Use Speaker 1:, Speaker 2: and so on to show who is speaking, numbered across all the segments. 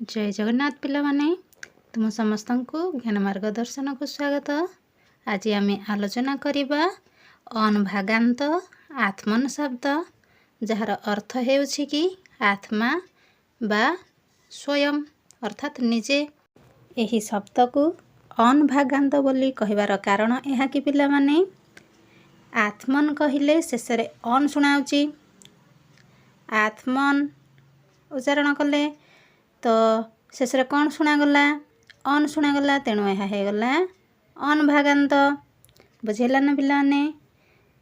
Speaker 1: जय जगन्नाथ पिला माने तुम समस्त को ज्ञान मार्गदर्शन को स्वागत। आज आम आलोचना करिबा अनभागांत आत्मन शब्द जार अर्थ हेउछि कि आत्मा बा स्वयं अर्थात निजे। एही शब्द को अनभागांत बोली कहिबार कारण यह कि पिला माने आत्मन कहिले शेषरे अन सुनाउछि। आत्मन उच्चारण कले तो शेषरे कौन शुणागला अन शुणागला, तेणु यह होगला अनभागांत। बुझेला ना पिलाने।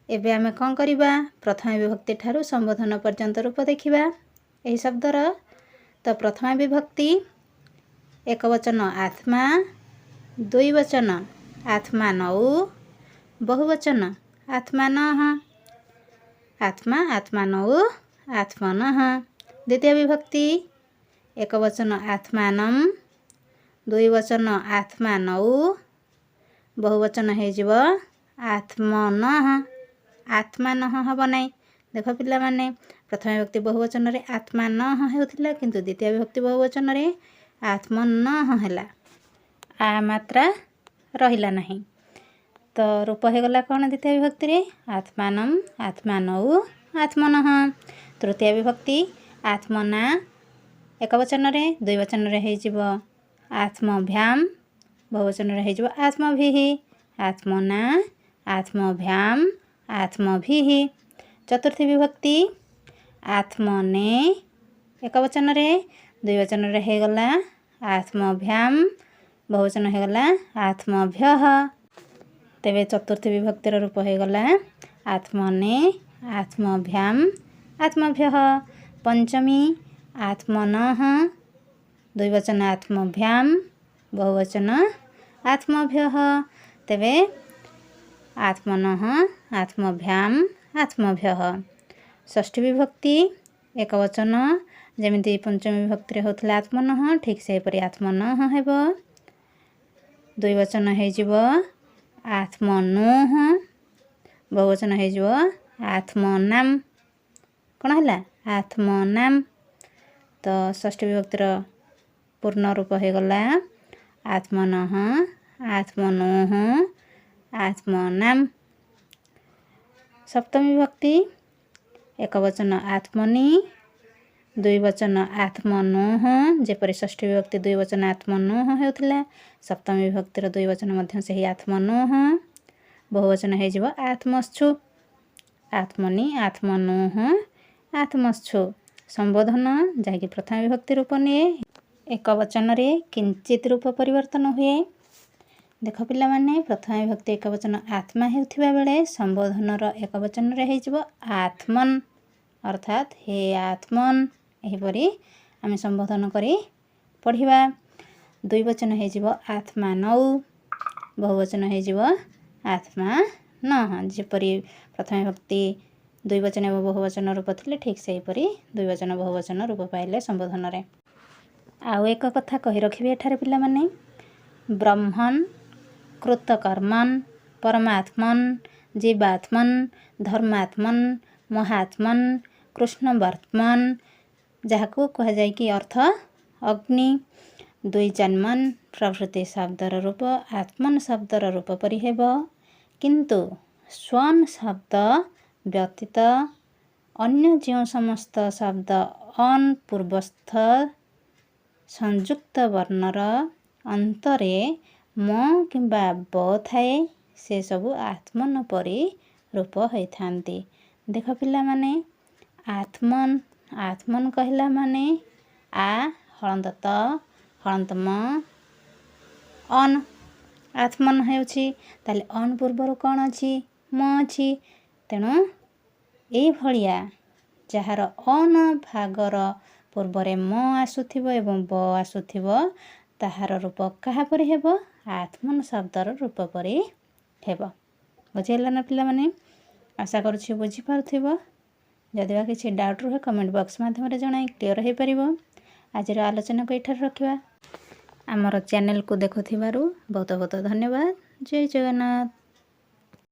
Speaker 1: एबे आमे कौन करिबा प्रथम विभक्ति ठारू संबोधन पर्यंत रूप देखिबा एही शब्दर। तो प्रथम विभक्ति एक वचन आत्मा, दुई वचन आत्मा नौ, बहुवचन आत्मा नः। आत्मा आत्मा नौ आत्मनः। द्वितीय विभक्ति एक वचन आत्मानम, दुई वचन आत्मा नौ, बहुवचन है जीव आत्मनः। आत्मानः हब नहीं। देख पिला माने प्रथम विभक्ति बहुवचन रे आत्मानः हेउथिला, किंतु द्वितीय विभक्ति बहुवचन रे आत्मनः हैला। आ मात्रा रहिला नहीं। तो रूप हो गला कौन द्वितीय विभक्ति रे आत्मानम आत्मानौ आत्मनः। तृतीय विभक्ति आत्मना एक वचन रे, दुई वचन रे है जीव आत्मभ्याम, बहुवचन रे है जीव आत्मभिः। आत्मना आत्मभ्याम आत्मभिः। चतुर्थी विभक्ति आत्मने एक वचन रे, दुई वचन रे है गला आत्मभ्याम, बहुवचन है गला आत्मभ्यः। तेबे चतुर्थी विभक्तिर रूप हो गला आत्मने आत्मभ्याम आत्मभ्यः। पंचमी आत्मनः, दुई वचन आत्मभ्याम, बहुवचन आत्मभ्यः। तेबे आत्मनः आत्मभ्याम आत्मभ्यः। षष्ठी विभक्ति एक वचन जेमिति पंचमी विभक्ति होतला आत्मनः, ठीक से परि आत्मनः हेबो। दुई वचन है जीव आत्मनोः, बहुवचन है जीव आत्मनाम। कौन है आत्मनाम। तो षष्ठी विभक्तिर पूर्ण रूप हो गला आत्मनः आत्मनोः आत्मनाम। सप्तमी विभक्ति एक वचन आत्मनि, दुई वचन आत्मनोः, जेपरि षष्ठी विभक्ति दुई वचन आत्मनोः हेउथिला, सप्तमी विभक्तिर दुई वचन मध्य से ही आत्मनोः, बहुवचन है जीव आत्मश्चु। आत्मनि आत्मनोः आत्मश्चु। संबोधन जहाँकि प्रथम विभक्ति रूप निए एक वचन रे किंचित रूप परिवर्तन हुए। देख पिला माने प्रथम विभक्ति एक वचन आत्मा हेउथिबा बेले संबोधन रो एक वचन रे हे जीव आत्मन, अर्थात हे आत्मन। एहिपरि आमे संबोधन करी पढ़िबा। दुई वचन हे जीव आत्मा नौ, बहुवचन हे जीव आत्मा नः। जेपरि प्रथम विभक्ति दुई वचन एवं बहुवचन रूप थिले, ठीक से परि दुई वचन बहुवचन रूप पाइले संबोधन रे। आउ एक कथा कहि रखिबे एठारे पिला माने ब्रह्मन, कृतकर्मन, परमात्मन, जीवात्मन, धर्मात्मन, महात्मन, कृष्ण वर्तमान, जहाकू कह जाय कि अर्थ अग्नि, दुई जन्मन प्रभृति शब्दर रूप आत्मन शब्दर रूप परि हेबो। किंतु स्वन् शब्द व्यतीत अन्य जो समस्त शब्द अन पूर्वस्थ संयुक्त वर्णर अंतरे म किंबा ब थाए, से सबु आत्मन परि रूप होइथांती। देख पिला माने आत्मन आत्मन कहला माने आ हलंत त हलंत म अन आत्मन हेउछि। ताले अन पूर्वर कौन अछि म अछि। तेणु एई भलिया जହାର अन भागर पूर्वरे म आसुथिबो एवं ब आसुथिबो, ताहार रूप कहा परि हेबो आत्मन शब्दर रूप परि हेबो। बुझेला ना पिला माने। आशा करूछि बुझी पारुथिबो। जदि बा किछि डाउट रहे कमेंट बॉक्स माध्यम रे जणाई क्लियर हे परिबो। आजिर आलोचना को एठार रखिबा। आमर चैनल को देखुथिबारु बहुत बहुत धन्यवाद। जय जगन्नाथ।